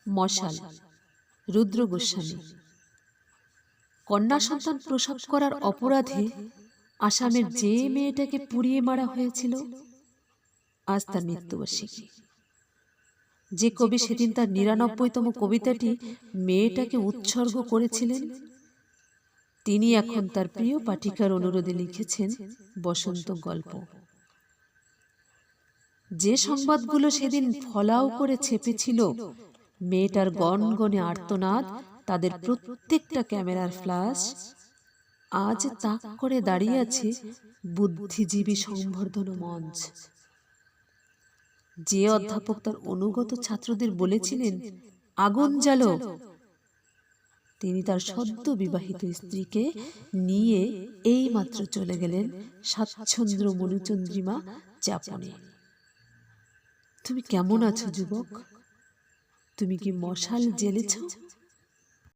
মশাল, রুদ্র গোস্বামী। কন্যা সন্তান প্রসব করার অপরাধে আসামের যে মেয়েটাকে পুড়িয়ে মারা হয়েছিল, আজ তার মৃত্যুবার্ষিকী। যে কবি সেদিন তার ৯৯তম কবিতাটি মেয়েটাকে উৎসর্গ করেছিলেন, তিনি এখন তার প্রিয় পাঠিকার অনুরোধে লিখেছেন বসন্ত গল্প। যে সংবাদগুলো সেদিন ফলাও করে ছেপেছিল মেয়েটার গনগনে আর্তনাদ, তাদের প্রত্যেকটা ক্যামেরার ফ্ল্যাশ আজ তাক করে দাঁড়িয়ে আছে বুদ্ধিজীবী সংবর্ধনা মঞ্চ। যে অধ্যাপক তার অনুগত ছাত্রদের বলেছিলেন আগুন জ্বালো, তিনি তার সদ্য বিবাহিত স্ত্রীকে নিয়ে এই মাত্র চলে গেলেন স্বাচ্ছন্দ্র মনুচন্দ্রিমা যাপনে। তুমি কেমন আছো যুবক? তুমি কি মশাল জ্বেলেছ?